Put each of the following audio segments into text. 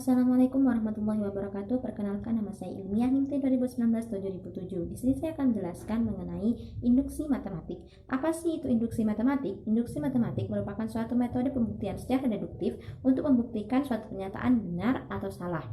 Assalamualaikum warahmatullahi wabarakatuh. Perkenalkan, nama saya Ilmiah NIMT 2019-2007. Di sini saya akan menjelaskan mengenai induksi matematik. Apa sih itu induksi matematik? Induksi matematik merupakan suatu metode pembuktian secara deduktif untuk membuktikan suatu pernyataan benar atau salah.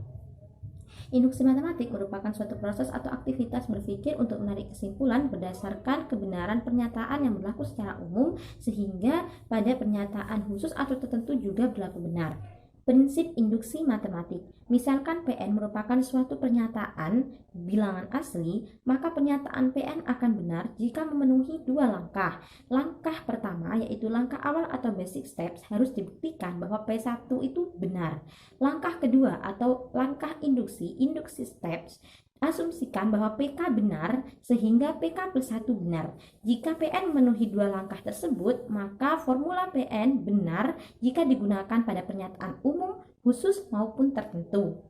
Induksi matematik merupakan suatu proses atau aktivitas berpikir untuk menarik kesimpulan berdasarkan kebenaran pernyataan yang berlaku secara umum, sehingga pada pernyataan khusus atau tertentu juga berlaku benar. Prinsip induksi matematik. Misalkan Pn merupakan suatu pernyataan bilangan asli, maka pernyataan Pn akan benar jika memenuhi dua langkah. Langkah pertama, yaitu langkah awal atau basic steps, harus dibuktikan bahwa P1 itu benar. Langkah kedua atau langkah induksi steps, asumsikan bahwa PK benar sehingga PK plus 1 benar. Jika PN memenuhi dua langkah tersebut, maka formula PN benar jika digunakan pada pernyataan umum, khusus maupun tertentu.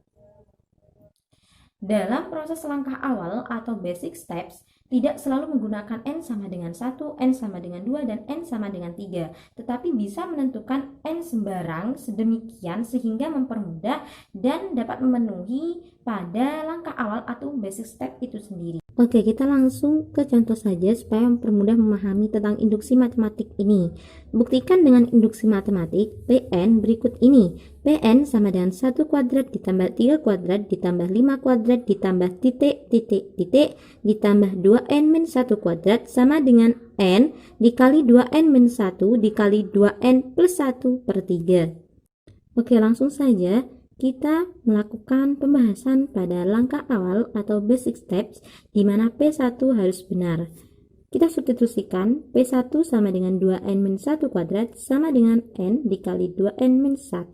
Dalam proses langkah awal atau basic steps, tidak selalu menggunakan N sama dengan 1, N sama dengan 2, dan N sama dengan 3, tetapi bisa menentukan N sembarang sedemikian sehingga mempermudah dan dapat memenuhi pada langkah awal atau basic step itu sendiri. Oke, kita langsung ke contoh saja supaya mempermudah memahami tentang induksi matematik ini. Buktikan dengan induksi matematik Pn berikut ini. Pn sama dengan 1 kuadrat ditambah 3 kuadrat ditambah 5 kuadrat ditambah titik ditambah 2n min 1 kuadrat sama dengan n dikali 2n min 1 dikali 2n plus 1 per 3. Oke, langsung saja kita melakukan pembahasan pada langkah awal atau basic steps di mana P1 harus benar. Kita substitusikan P1 sama dengan 2n min 1 kuadrat sama dengan n dikali 2n min 1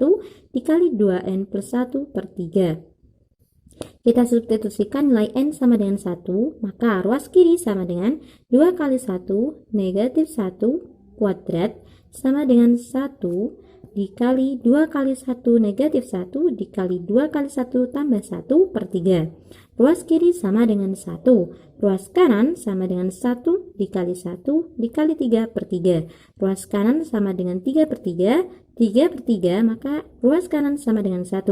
dikali 2n plus 1 per 3. Kita substitusikan nilai n sama dengan 1, maka ruas kiri sama dengan 2 kali 1 negatif 1 kuadrat sama dengan 1 dikali 2 kali 1 negatif 1 dikali 2 kali 1 tambah 1 per 3. Ruas kiri sama dengan 1. Ruas kanan sama dengan 1 dikali 1 dikali 3 per 3. Ruas kanan sama dengan 3 per 3. 3 per 3, maka ruas kanan sama dengan 1.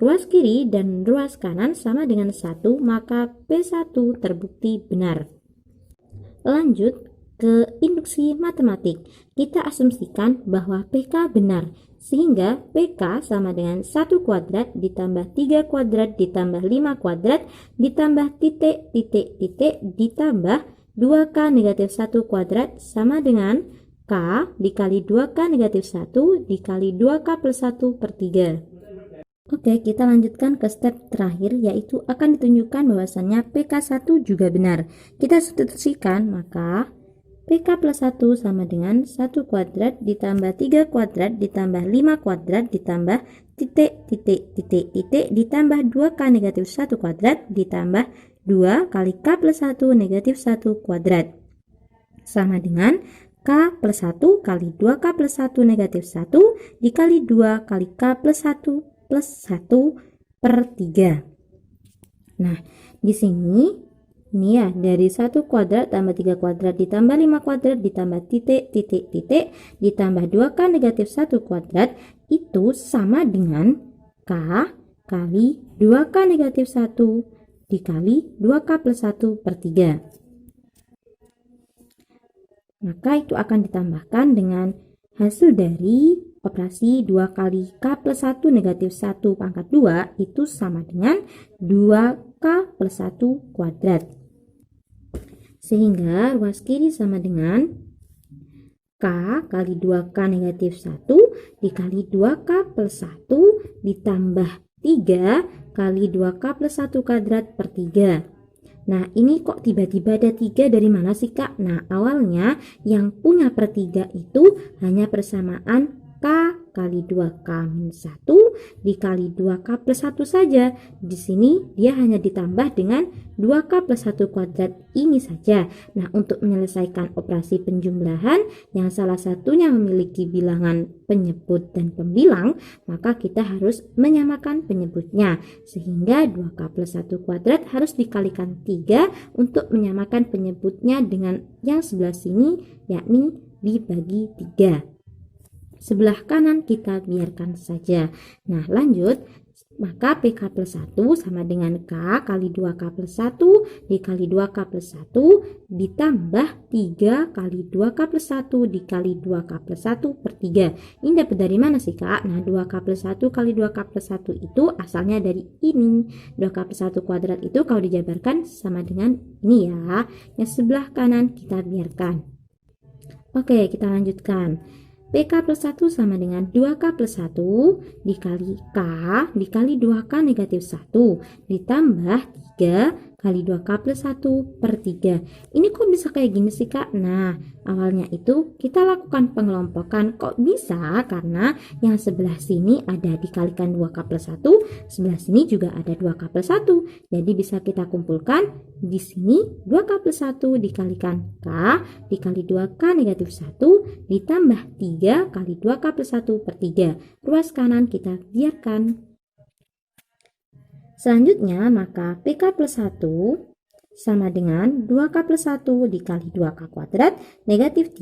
Ruas kiri dan ruas kanan sama dengan 1, maka P1 terbukti benar. Lanjut ke induksi matematik. Kita asumsikan bahwa PK benar, sehingga PK sama dengan 1 kuadrat ditambah 3 kuadrat ditambah 5 kuadrat ditambah titik ditambah 2K negatif 1 kuadrat sama dengan K dikali 2K negatif 1 dikali 2K plus 1 per 3. Oke, kita lanjutkan ke step terakhir, yaitu akan ditunjukkan bahwasannya PK1 juga benar. Kita substitusikan, maka PK plus 1 sama dengan 1 kuadrat ditambah 3 kuadrat ditambah 5 kuadrat ditambah titik ditambah 2K negatif 1 kuadrat ditambah 2 kali K plus 1 negatif 1 kuadrat sama dengan K plus 1 kali 2K plus 1 negatif 1 dikali 2 kali K plus 1 plus 1 per 3. Nah, di sini ini ya, dari 1 kuadrat tambah 3 kuadrat ditambah 5 kuadrat ditambah titik ditambah 2K negatif 1 kuadrat itu sama dengan K kali 2K negatif 1 dikali 2K plus 1 per 3. Maka itu akan ditambahkan dengan hasil dari operasi 2 kali K plus 1 negatif 1 pangkat 2 itu sama dengan 2K plus 1 kuadrat. Sehingga ruas kiri sama dengan K kali 2K negatif 1 dikali 2K plus 1 ditambah 3 kali 2K plus 1 kuadrat per 3. Nah, ini kok tiba-tiba ada 3 dari mana sih, Kak? Nah, awalnya yang punya per 3 itu hanya persamaan K kali 2K min 1 dikali 2K plus 1 saja. Di sini dia hanya ditambah dengan 2K plus 1 kuadrat ini saja. Nah, untuk menyelesaikan operasi penjumlahan yang salah satunya memiliki bilangan penyebut dan pembilang, maka kita harus menyamakan penyebutnya. Sehingga 2K plus 1 kuadrat harus dikalikan 3 untuk menyamakan penyebutnya dengan yang sebelah sini, yakni dibagi 3. Sebelah kanan kita biarkan saja. Nah, lanjut Maka PK plus 1 sama dengan K kali 2K plus 1 dikali 2K plus 1 ditambah 3 kali 2K plus 1 dikali 2K plus 1 per 3. Ini dapat dari mana sih Kak? Nah 2K plus 1 kali 2K plus 1 itu asalnya dari ini. 2K plus 1 kuadrat itu kalau dijabarkan sama dengan ini ya. Yang sebelah kanan kita biarkan. Oke, kita lanjutkan. PK plus 1 sama dengan 2K plus 1 dikali K dikali 2K negatif 1 ditambah 3 kali 2K plus 1 per 3. Ini kok bisa kayak gini sih Kak? Nah, awalnya itu kita lakukan pengelompokan. Kok bisa? Karena yang sebelah sini ada dikalikan 2K plus 1, sebelah sini juga ada 2K plus 1. Jadi bisa kita kumpulkan di sini 2K plus 1 dikalikan K dikali 2K negatif 1 ditambah 3 kali 2K plus 1 per 3. Ruas kanan kita biarkan. Selanjutnya maka PK plus 1 sama dengan 2K plus 1 dikali 2K kuadrat negatif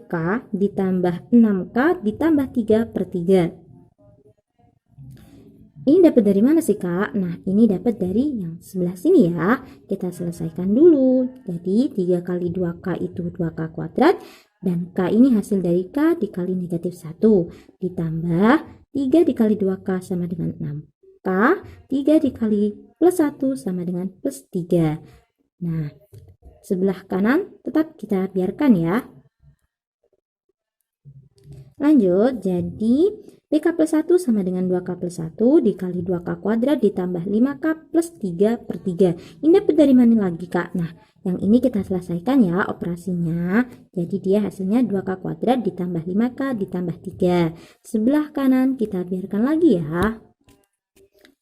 K ditambah 6K ditambah 3 per 3. Ini dapat dari mana sih Kak? Nah ini dapat dari yang sebelah sini ya. Kita selesaikan dulu. Jadi 3 kali 2K itu 2K kuadrat. Dan K ini hasil dari K dikali negatif 1. Ditambah 3 dikali 2K sama dengan 6K. 3 dikali plus 1 sama dengan plus 3. Nah sebelah kanan tetap kita biarkan ya. Lanjut, jadi PK plus 1 sama dengan 2K plus 1 dikali 2K kuadrat ditambah 5K plus 3 per 3. Ini dapat dari mana lagi Kak? Nah, yang ini kita selesaikan ya operasinya. Jadi dia hasilnya 2K kuadrat ditambah 5K ditambah 3. Sebelah kanan kita biarkan lagi ya.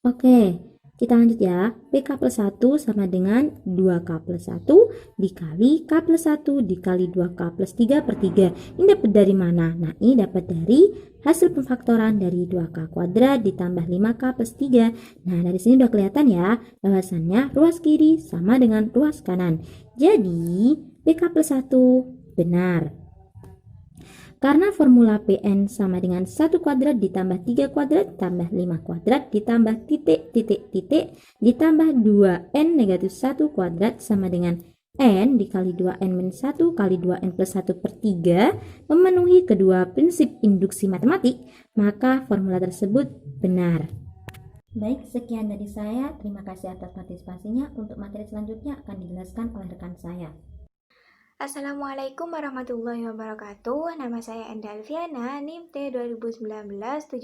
Oke, kita lanjut ya. PK plus 1 sama dengan 2K plus 1 dikali K plus 1 dikali 2K plus 3 per 3. Ini dapat dari mana? Nah, ini dapat dari hasil pemfaktoran dari 2K kuadrat ditambah 5K plus 3. Nah, dari sini udah kelihatan ya, bahwasannya ruas kiri sama dengan ruas kanan. Jadi, PK plus 1 benar. Karena formula Pn sama dengan 1 kuadrat ditambah 3 kuadrat ditambah 5 kuadrat ditambah titik ditambah 2n negatif 1 kuadrat sama dengan n dikali 2n minus 1 kali 2n plus 1 per 3 memenuhi kedua prinsip induksi matematik, maka formula tersebut benar. Baik, sekian dari saya. Terima kasih atas partisipasinya. Untuk materi selanjutnya akan dijelaskan oleh rekan saya. Assalamualaikum warahmatullahi wabarakatuh. Nama saya Enda Alfiana, NIM T 2019-7031.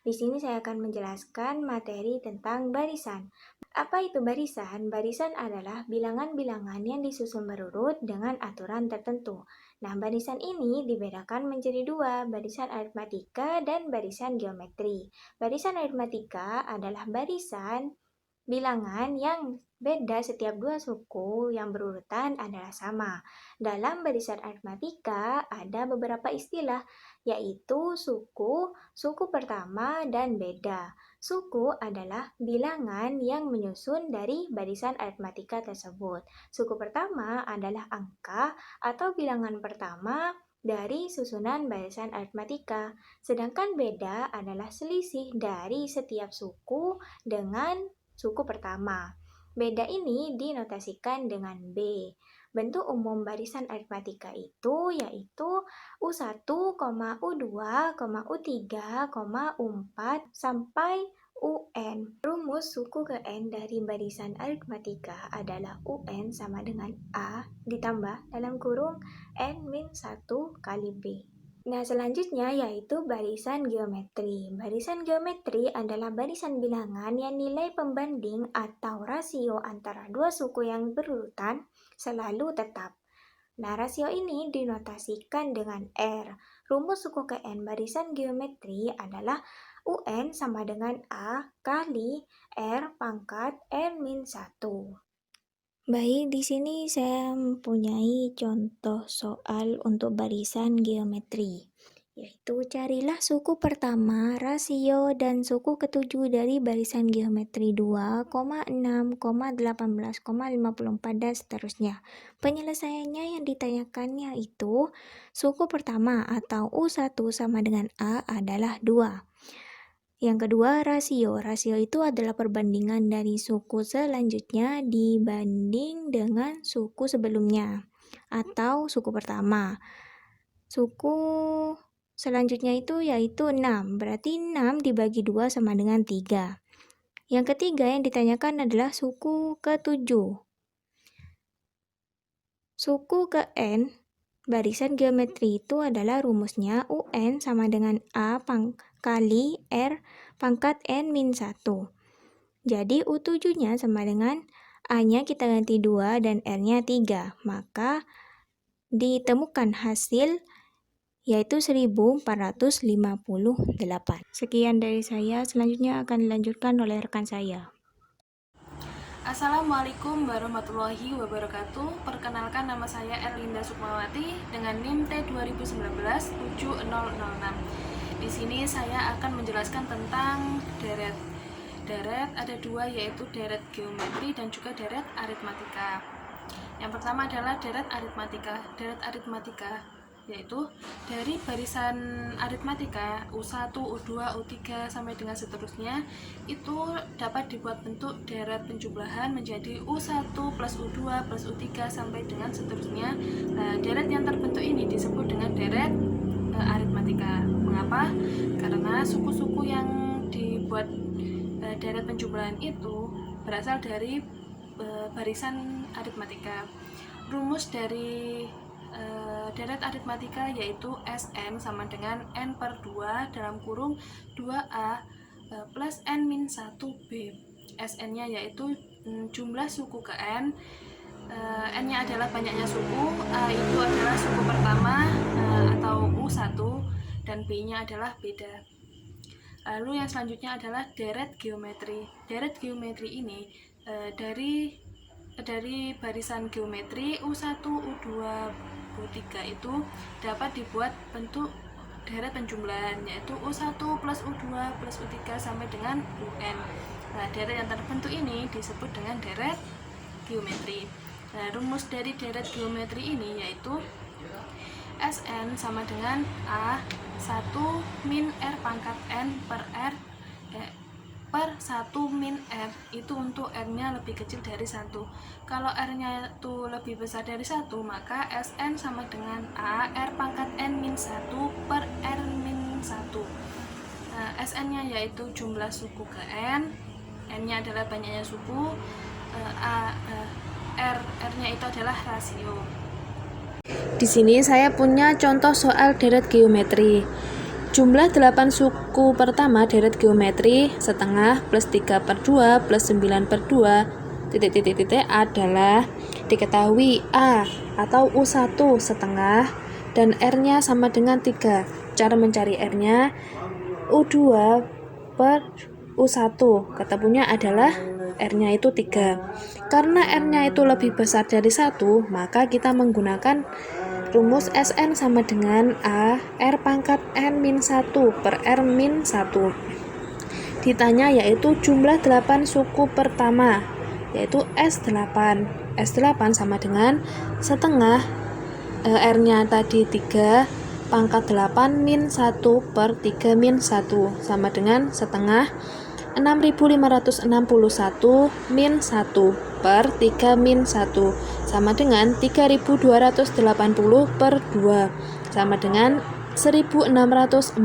Di sini saya akan menjelaskan materi tentang barisan. Apa itu barisan? Barisan adalah bilangan-bilangan yang disusun berurut dengan aturan tertentu. Nah, barisan ini dibedakan menjadi dua, barisan aritmatika dan barisan geometri. Barisan aritmatika adalah barisan bilangan yang beda setiap dua suku yang berurutan adalah sama. Dalam barisan aritmatika ada beberapa istilah, yaitu suku, suku pertama, dan beda. Suku adalah bilangan yang menyusun dari barisan aritmatika tersebut. Suku pertama adalah angka atau bilangan pertama dari susunan barisan aritmatika. Sedangkan beda adalah selisih dari setiap suku dengan suku pertama. Beda ini dinotasikan dengan B. Bentuk umum barisan aritmatika itu yaitu U1, U2, U3, U4 sampai UN. Rumus suku ke N dari barisan aritmatika adalah UN sama dengan A ditambah dalam kurung N-1 kali B. Nah, selanjutnya yaitu barisan geometri. Barisan geometri adalah barisan bilangan yang nilai pembanding atau rasio antara dua suku yang berurutan selalu tetap. Nah, rasio ini dinotasikan dengan R. Rumus suku ke N barisan geometri adalah UN sama dengan A kali R pangkat N-1. Baik, di sini saya mempunyai contoh soal untuk barisan geometri, yaitu carilah suku pertama, rasio, dan suku ketujuh dari barisan geometri 2, 6, 18, 54, dan seterusnya. Penyelesaiannya yang ditanyakannya itu, suku pertama atau U1 sama dengan A adalah 2. Yang kedua, rasio. Rasio itu adalah perbandingan dari suku selanjutnya dibanding dengan suku sebelumnya atau suku pertama. Suku selanjutnya itu yaitu 6, berarti 6 dibagi 2 sama dengan 3. Yang ketiga yang ditanyakan adalah suku ke-7. Suku ke N, barisan geometri itu adalah rumusnya UN sama dengan A kali R pangkat N min 1. Jadi U7-nya sama dengan A-nya kita ganti 2 dan R-nya 3. Maka ditemukan hasil yaitu 1458. Sekian dari saya, selanjutnya akan dilanjutkan oleh rekan saya. Assalamualaikum warahmatullahi wabarakatuh. Perkenalkan, nama saya Erlinda Sukmawati dengan NIM T2019-7006. Di sini saya akan menjelaskan tentang deret. Deret ada dua, yaitu deret geometri dan juga deret aritmatika. Yang pertama adalah deret aritmatika. Deret aritmatika yaitu dari barisan aritmatika U1, U2, U3 sampai dengan seterusnya itu dapat dibuat bentuk deret penjumlahan menjadi U1 plus U2 plus U3 sampai dengan seterusnya. Nah, deret yang terbentuk ini disebut dengan deret aritmatika. Mengapa? Karena suku-suku yang dibuat deret penjumlahan itu berasal dari barisan aritmatika. Rumus dari deret aritmatika yaitu Sn sama dengan N per 2 dalam kurung 2A plus N min 1B. Sn nya yaitu jumlah suku ke N, N nya adalah banyaknya suku, A itu adalah suku pertama atau U1 dan B nya adalah beda. Lalu yang selanjutnya adalah deret geometri. Deret geometri ini dari barisan geometri U1, U2, U3 itu dapat dibuat bentuk deret penjumlahan yaitu U1 plus U2 plus U3 sampai dengan UN. Nah, deret yang terbentuk ini disebut dengan deret geometri. Nah, rumus dari deret geometri ini yaitu Sn sama dengan A 1 min R pangkat N per R per 1 min R, itu untuk R-nya lebih kecil dari 1. Kalau R-nya itu lebih besar dari 1, maka Sn sama dengan A R pangkat N min 1 per R min 1. Nah, Sn-nya yaitu jumlah suku ke N, N-nya adalah banyaknya suku, R-nya itu adalah rasio. Di sini saya punya contoh soal deret geometri. Jumlah 8 suku pertama deret geometri setengah plus 3 per 2 plus 9 per 2 adalah diketahui A atau U1 setengah dan R-nya sama dengan 3. Cara mencari R-nya U2 per U1, ketemunya adalah R-nya itu 3. Karena R-nya itu lebih besar dari 1, maka kita menggunakan rumus Sn sama dengan A R pangkat N min 1 per R min 1. Ditanya yaitu jumlah 8 suku pertama, yaitu S8. S8 sama dengan setengah R-nya tadi 3 pangkat 8 min 1 per 3 min 1 sama dengan setengah 6561 min 1 per 3 min 1 sama dengan 3280 per 2 sama dengan 1640.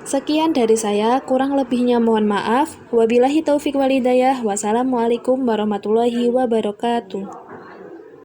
Sekian dari saya, kurang lebihnya mohon maaf. Wabillahi taufik walhidayah. Wassalamualaikum warahmatullahi wabarakatuh.